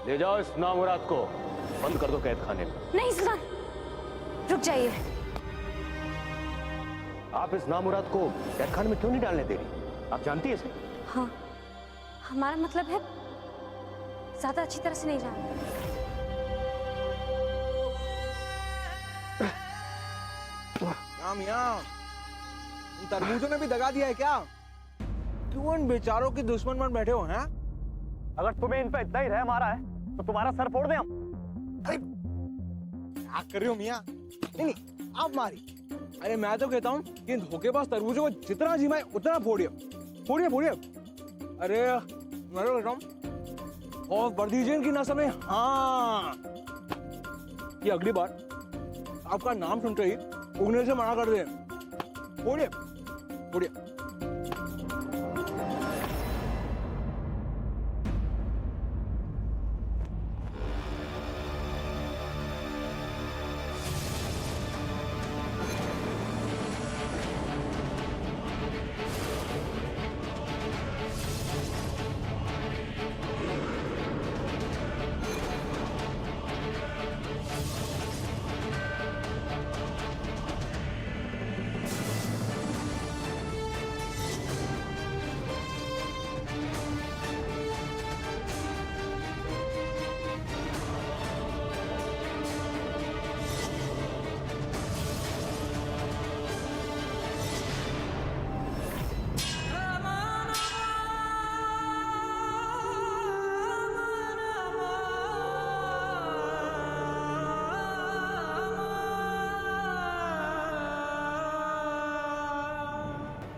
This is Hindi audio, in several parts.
ले जाओ इस नामुराद को, बंद कर दो कैद खाने में। नहीं सुल्तान, रुक जाइए। आप इस नामुराद को कैद खाने में क्यों नहीं डालने दे रही? आप जानती है इसे? हाँ, हमारा मतलब है ज्यादा अच्छी तरह से नहीं जानते। क्या मियां, इन तरबूजों ने भी दगा दिया है क्या? क्यों इन बेचारों की दुश्मन बन बैठे हो हैं? अगर तुम्हें इन पे इतना ही रहम आ रहा है तो तुम्हारा सर फोड़ दें हम। अरे क्या कर रहे हो मियां? नहीं आप मारी। अरे मैं तो कहता हूँ कि इन धोखेबाज तरबूजों को जितना जी मैं उतना फोड़िए, फोड़िए फोड़िए। अरे मैं तो कहता हूँ और बढ़ दीजिए इनकी नस्ल में। हाँ, ये अगली बार आपका नाम सुनते ही उगने से मना कर दे। फोड़िए फोड़िए।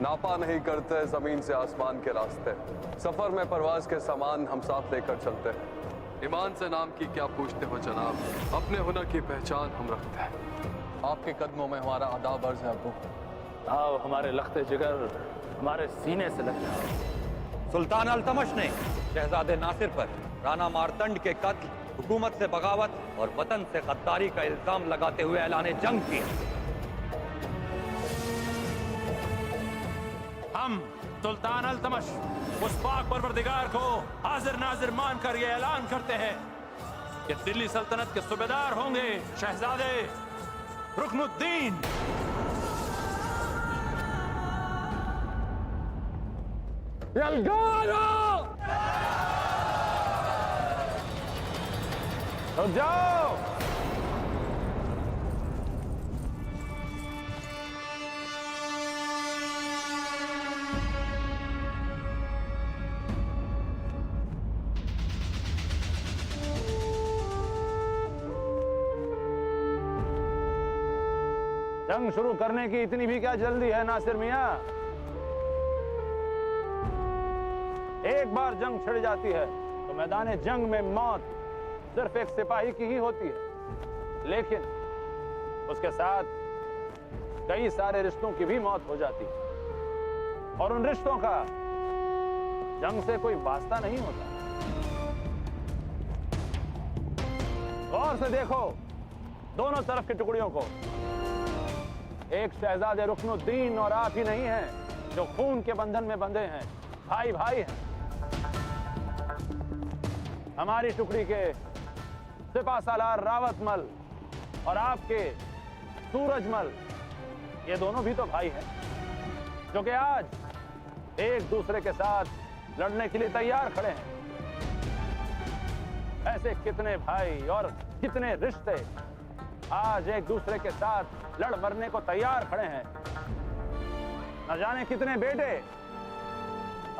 नापा नहीं करते जमीन से आसमान के रास्ते, सफर में परवाज के सामान हम साथ लेकर चलते हैं। ईमान से नाम की क्या पूछते हो जनाब, अपने हुनर की पहचान हम रखते हैं। आपके कदमों में हमारा आदाब अर्ज है अब्बू। आओ हमारे लख्ते जिगर हमारे सीने से लग जाओ। सुल्तान अल्तमश ने शहजादे नासिर पर राणा मारतंड के कत्ल, हुकूमत से बगावत और वतन से गद्दारी का इल्जाम लगाते हुए ऐलान जंग किया। हम सुल्तान अल्तमश उस पाक परवरदिगार को हाजिर नाजिर मानकर ये ऐलान करते हैं कि दिल्ली सल्तनत के सूबेदार होंगे शहजादे रुकनुद्दीन। रुक जाओ। जंग शुरू करने की इतनी भी क्या जल्दी है नासिर मियां? एक बार जंग छिड़ जाती है तो मैदान जंग में मौत सिर्फ एक सिपाही की ही होती है, लेकिन उसके साथ कई सारे रिश्तों की भी मौत हो जाती है और उन रिश्तों का जंग से कोई वास्ता नहीं होता। गौर से देखो दोनों तरफ की टुकड़ियों को। एक शहजादे रुकनुद्दीन और आप ही नहीं हैं जो खून के बंधन में बंधे हैं, भाई भाई हैं। हमारी टुकड़ी के सिपा सालार रावतमल और आपके सूरजमल, ये दोनों भी तो भाई हैं जो कि आज एक दूसरे के साथ लड़ने के लिए तैयार खड़े हैं। ऐसे कितने भाई और कितने रिश्ते आज एक दूसरे के साथ लड़ मरने को तैयार खड़े हैं। न जाने कितने बेटे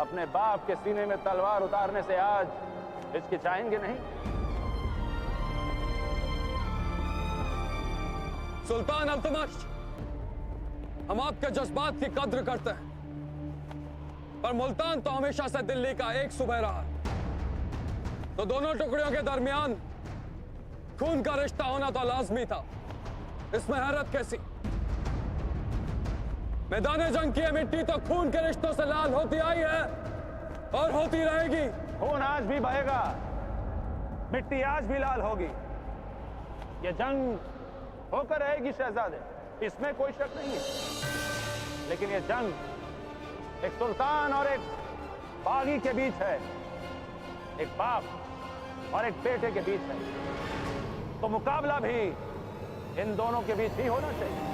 अपने बाप के सीने में तलवार उतारने से आज हिचकिचाएंगे नहीं। सुल्तान अल्तमश, हम आपके जज्बात की कद्र करते हैं, पर मुल्तान तो हमेशा से दिल्ली का एक सूबा रहा, तो दोनों टुकड़ियों के दरमियान खून का रिश्ता होना तो लाजमी था। इसमें हैरत कैसी? मैदान जंग की मिट्टी तो खून के रिश्तों से लाल होती आई है और होती रहेगी। खून आज भी बहेगा, मिट्टी आज भी लाल होगी। ये जंग होकर रहेगी शहजादे, इसमें कोई शक नहीं है। लेकिन ये जंग एक सुल्तान और एक बागी के बीच है, एक बाप और एक बेटे के बीच है, तो मुकाबला भी इन दोनों के बीच ही होना चाहिए।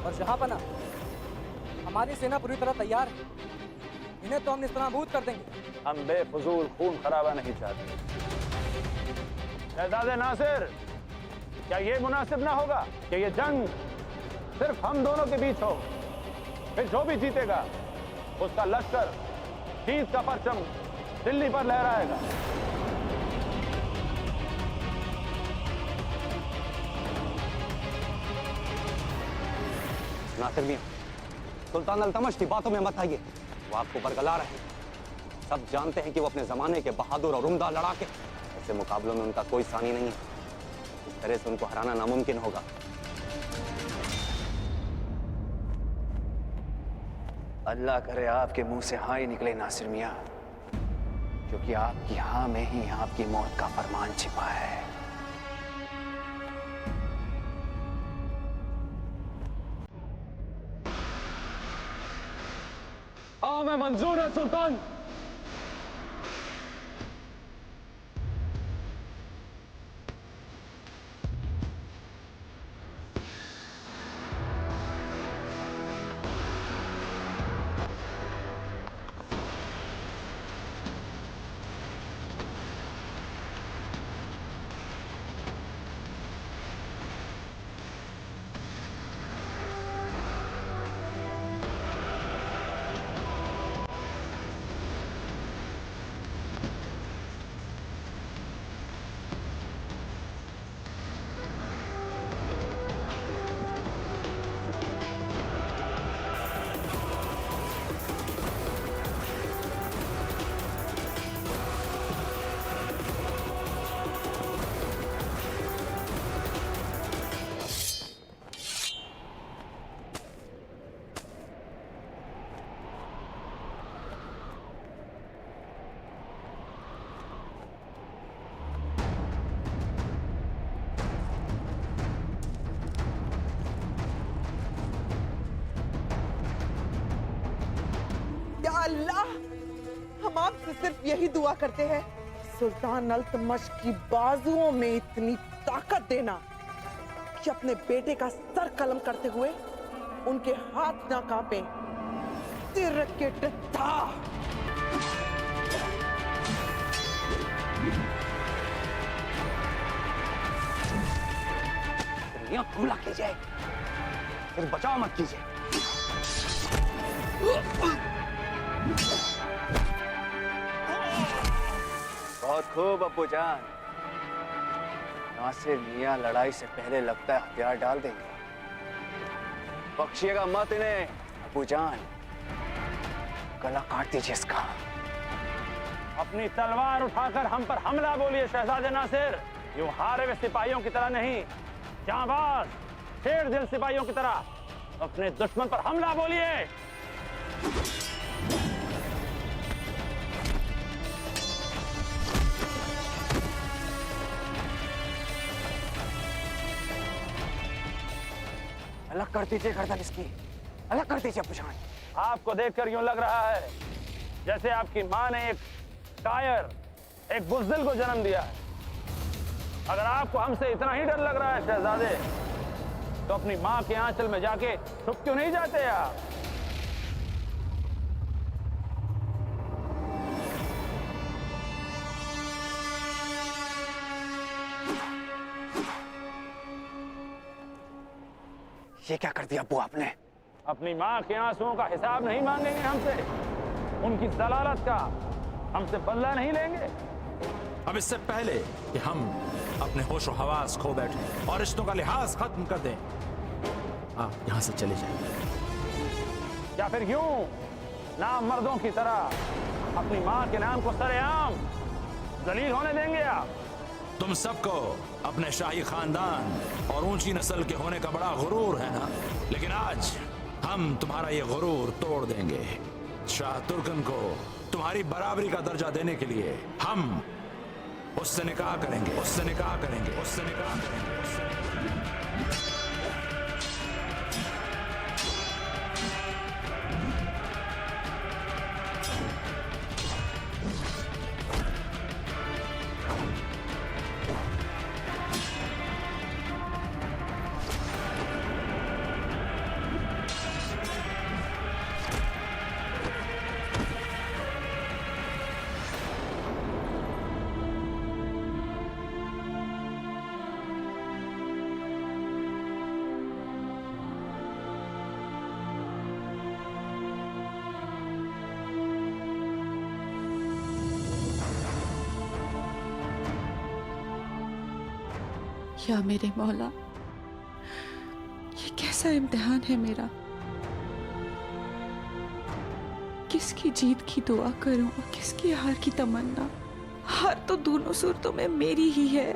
और जहांपना, हमारी सेना पूरी तरह तैयार है। इन्हें तो हम निस्तनाबूद कर देंगे। हम बेफजूल खून खराबा नहीं चाहते। शहजादे नासिर, क्या ये मुनासिब ना होगा कि ये जंग सिर्फ हम दोनों के बीच हो? फिर जो भी जीतेगा उसका लश्कर जीत का परचम दिल्ली पर लहराएगा। नासिर मियां, सुल्तान अल्तमश की बातों में मत आइए। वो आपको बरगला रहे हैं। सब जानते हैं कि वो अपने जमाने के बहादुर और उम्दा लड़ाके, ऐसे मुकाबलों में उनका कोई सानी नहीं है। इस तरह से उनको हराना नामुमकिन होगा। अल्लाह करे आपके मुंह से हाँ ही निकले नासिर मियां, क्योंकि आपकी हाँ में ही आपकी मौत का फरमान छिपा है। हाँ, मैं मंजूर है सुल्तान। अल्लाह, हम आपसे सिर्फ यही दुआ करते हैं, सुल्तान अल्तमश की बाजुओं में इतनी ताकत देना कि अपने बेटे का सर कलम करते हुए उनके हाथ ना कांपे। तीर के डत्था। हमला कीजिए, फिर बचाव मत कीजिए। बहुत खूब अब्बू जान। नासिर मियां लड़ाई से पहले लगता है हथियार डाल देंगे। बख्शिएगा मत इन्हें अब्बू जान, गला काट दीजिए इसका। अपनी तलवार उठाकर हम पर हमला बोलिए शहजादे नासिर। यूं हारे हुए सिपाहियों की तरह नहीं, जांबाज शेर दिल सिपाहियों की तरह अपने दुश्मन पर हमला बोलिए। अलग कर दीजिए गर्दन इसकी, अलग कर दीजिए अब्बू जान। आपको देखकर यूं लग रहा है जैसे आपकी मां ने एक कायर, एक बुज़दिल को जन्म दिया है। अगर आपको हमसे इतना ही डर लग रहा है शहजादे, तो अपनी मां के आंचल में जाके छुप क्यों नहीं जाते आप? ये क्या कर दिया अब्बू आपने? अपनी मां के आंसुओं का हिसाब नहीं मांगेंगे हमसे, उनकी जलालत का हमसे बदला नहीं लेंगे। अब इससे पहले कि हम अपने होश और हवास खो बैठे और रिश्तों का लिहाज खत्म कर दें, आप यहां से चले जाएं। या फिर यूं नाम मर्दों की तरह अपनी मां के नाम को सरेआम जलील होने देंगे आप? तुम सबको अपने शाही खानदान और ऊंची नस्ल के होने का बड़ा गुरूर है ना, लेकिन आज हम तुम्हारा ये गुरूर तोड़ देंगे। शाह तुर्कन को तुम्हारी बराबरी का दर्जा देने के लिए हम उससे निकाह करेंगे, उससे निकाह करेंगे, उससे निकाह करेंगे। या मेरे मौला, ये कैसा इम्तिहान है मेरा। किसकी जीत की दुआ करूं और किसकी हार की तमन्ना। हार तो दोनों सूरतों में मेरी ही है।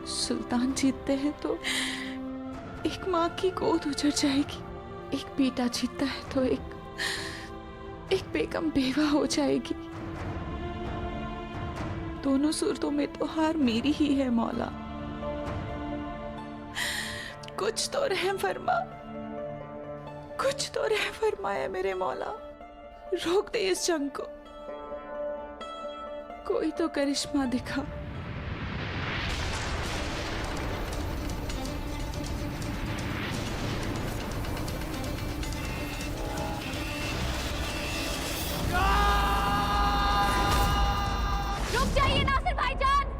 सुल्तान जीतते हैं तो एक माँ की गोद उजड़ जाएगी, एक बेटा जीतता है तो एक बेगम बेवा हो जाएगी। दोनों सूरतों में तो हार मेरी ही है मौला। कुछ तो रहम फरमा, कुछ तो रहम फरमाया मेरे मौला। रोक दे इस जंग को, कोई तो करिश्मा दिखा। रुक जाइए नासिर भाईजान।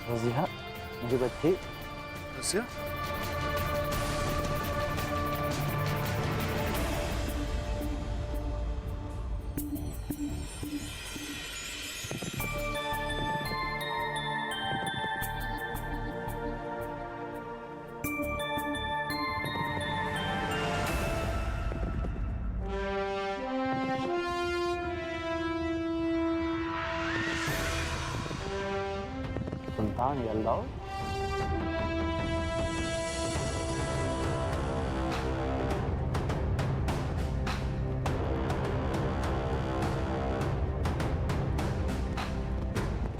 रज़िया, मेरी बच्ची। रज़िया? सुल्तान यल्दाओ,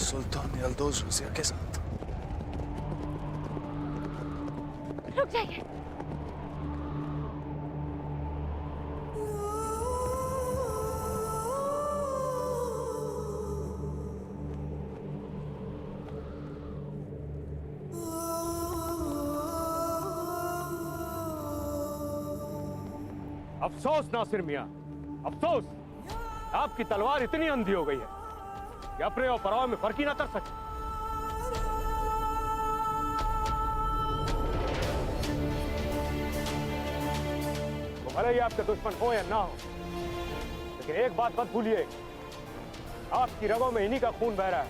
सुल्तान यल्दोज रज़िया के साथ। रुक जाइए। अफसोस नासिर मियां, अफसोस। आपकी तलवार इतनी अंधी हो गई है कि अपने और पराओ में फर्क ही ना कर सके। वो भले ही आपके दुश्मन हो या ना हो, लेकिन एक बात मत भूलिए, आपकी रगों में इन्हीं का खून बह रहा है।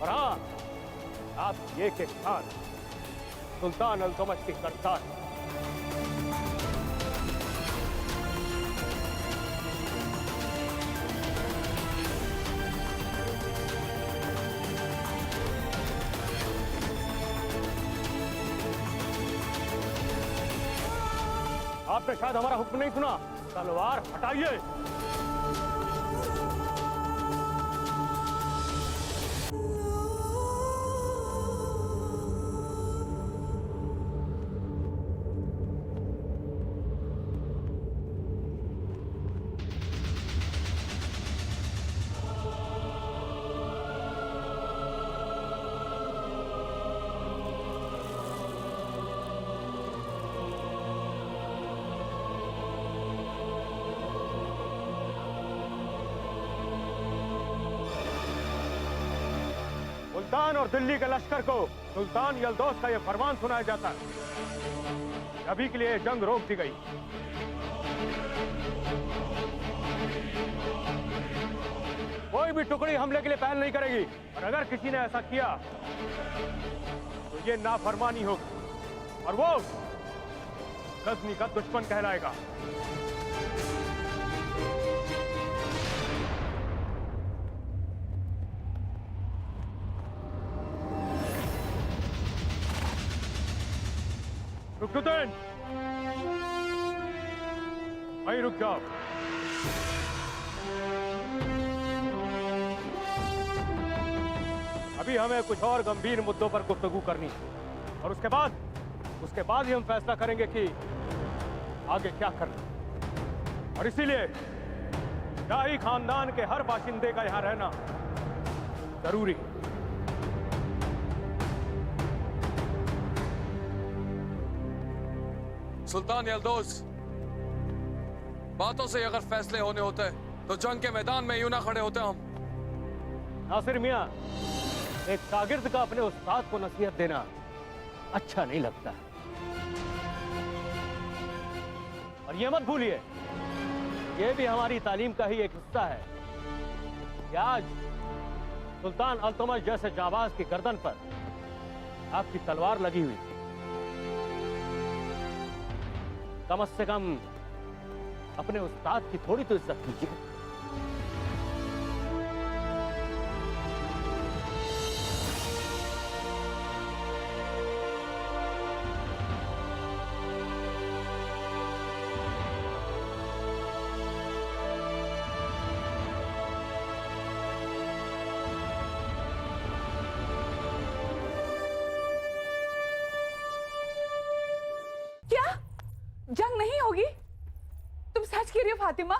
और हाँ, आपकी एक एक खान सुल्तान अल्तमश की करतार। आपने शायद हमारा हुक्म नहीं सुना। तलवार हटाइए। सुल्तान और दिल्ली के लश्कर को सुल्तान यल्दौस का यह फरमान सुनाया जाता है। अभी के लिए जंग रोक दी गई। कोई कोई भी टुकड़ी हमले के लिए पहल नहीं करेगी। और अगर किसी ने ऐसा किया तो ये नाफरमानी होगी और वो गजनी का दुश्मन कहलाएगा। रुकनुद्दीन, वहीं रुक जाओ। अभी हमें कुछ और गंभीर मुद्दों पर गुफ्तगू करनी है और उसके बाद ही हम फैसला करेंगे कि आगे क्या करना। और इसीलिए शाही खानदान के हर बाशिंदे का यहां रहना जरूरी है। सुल्तान यल्दोज, बातों से अगर फैसले होने होते तो जंग के मैदान में यूं ना खड़े होते हम। नासिर मियां, एक शागिर्द का अपने उस्ताद को नसीहत देना अच्छा नहीं लगता। और ये मत भूलिए, ये भी हमारी तालीम का ही एक हिस्सा है कि आज सुल्तान अल्तमश जैसे जाबाज की गर्दन पर आपकी तलवार लगी हुई, कम से कम अपने उस्ताद की थोड़ी तो इज्जत कीजिए। क्या जंग नहीं होगी? तुम सच कह रही हो फातिमा?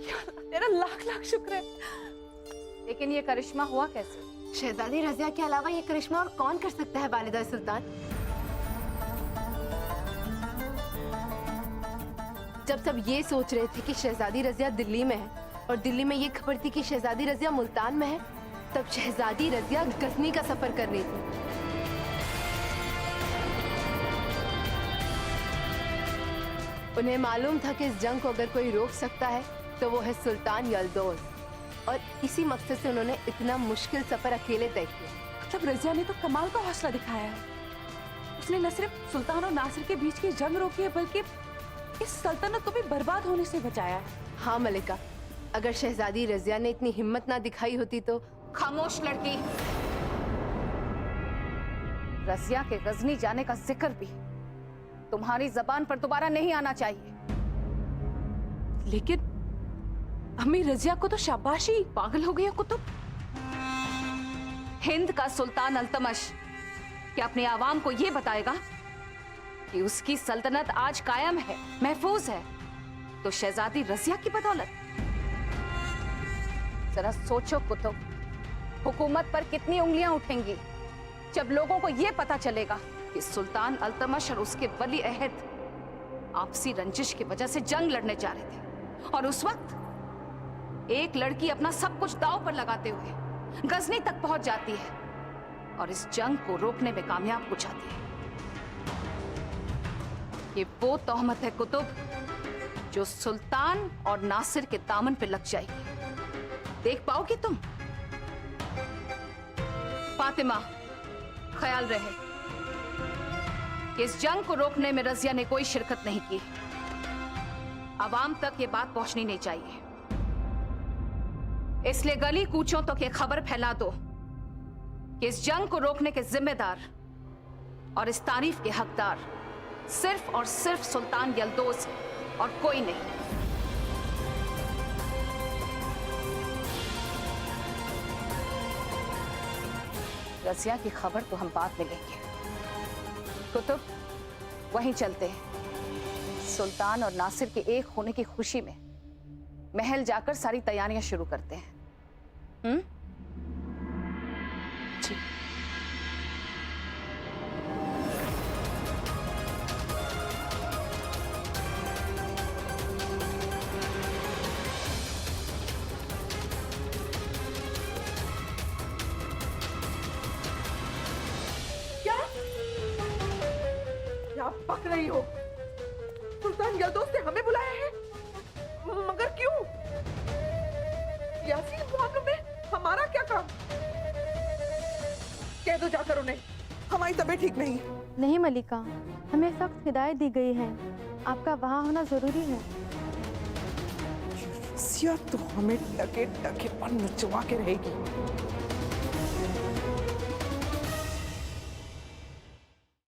या अल्लाह, तेरा लाख लाख शुक्र है। लेकिन ये करिश्मा हुआ कैसे? शहजादी रजिया के अलावा ये करिश्मा और कौन कर सकता है वालिदा सुल्तान? जब सब ये सोच रहे थे कि शहजादी रजिया दिल्ली में है और दिल्ली में ये खबर थी कि शहजादी रजिया मुल्तान में है, तब शहजादी रजिया गजनी का सफर कर रही थी। उन्हें मालूम था कि इस जंग को अगर कोई रोक सकता है तो वो है सुल्तान यल्दोज, और इसी मकसद से उन्होंने इतना मुश्किल सफर अकेले तय किया। मतलब रजिया ने तो कमाल का हौसला दिखाया है। उसने न सिर्फ सुल्तान और नासिर के बीच की जंग रोकी है, बल्कि इस सल्तनत को भी बर्बाद होने से बचाया है। हाँ मलिका, अगर शहजादी रजिया ने इतनी हिम्मत ना दिखाई होती तो। खामोश लड़की, रजिया के गजनी जाने का जिक्र भी तुम्हारी जबान पर दोबारा नहीं आना चाहिए। लेकिन अम्मी, रजिया को तो शाबाशी। पागल हो गई हो कुतुब? हिंद का सुल्तान अल्तमश क्या अपने आवाम को यह बताएगा कि उसकी सल्तनत आज कायम है, महफूज है, तो शहजादी रजिया की बदौलत? जरा सोचो कुतुब, हुकूमत पर कितनी उंगलियां उठेंगी जब लोगों को यह पता चलेगा कि सुल्तान अल्तमश और उसके वली अहद आपसी रंजिश की वजह से जंग लड़ने जा रहे थे, और उस वक्त एक लड़की अपना सब कुछ दांव पर लगाते हुए गजनी तक पहुंच जाती है और इस जंग को रोकने में कामयाब हो जाती है। ये वो तोहमत है कुतुब जो सुल्तान और नासिर के दामन पे लग जाएगी। देख पाओगी तुम? फातिमा, ख्याल रहे कि इस जंग को रोकने में रजिया ने कोई शिरकत नहीं की। आवाम तक ये बात पहुंचनी नहीं चाहिए, इसलिए गली कूचों तक ये खबर फैला दो कि इस जंग को रोकने के जिम्मेदार और इस तारीफ के हकदार सिर्फ और सिर्फ सुल्तान यल्दोज और कोई नहीं। रजिया की खबर तो हम बाद में लेंगे। कुतुब, वहीं चलते हैं। सुल्तान और नासिर के एक होने की खुशी में महल जाकर सारी तैयारियां शुरू करते हैं। जी। आप पक रही हो? सुल्तान यल्दोज ने हमें बुलाया है, मगर क्यों? यासीन दो जाकर उन्हें, हमारी तबीयत ठीक नहीं। नहीं मलिका, हमें सख्त हिदायत दी गई है, आपका वहाँ होना जरूरी है। रसिया तो हमें टके टके पर नचवा के रहेगी।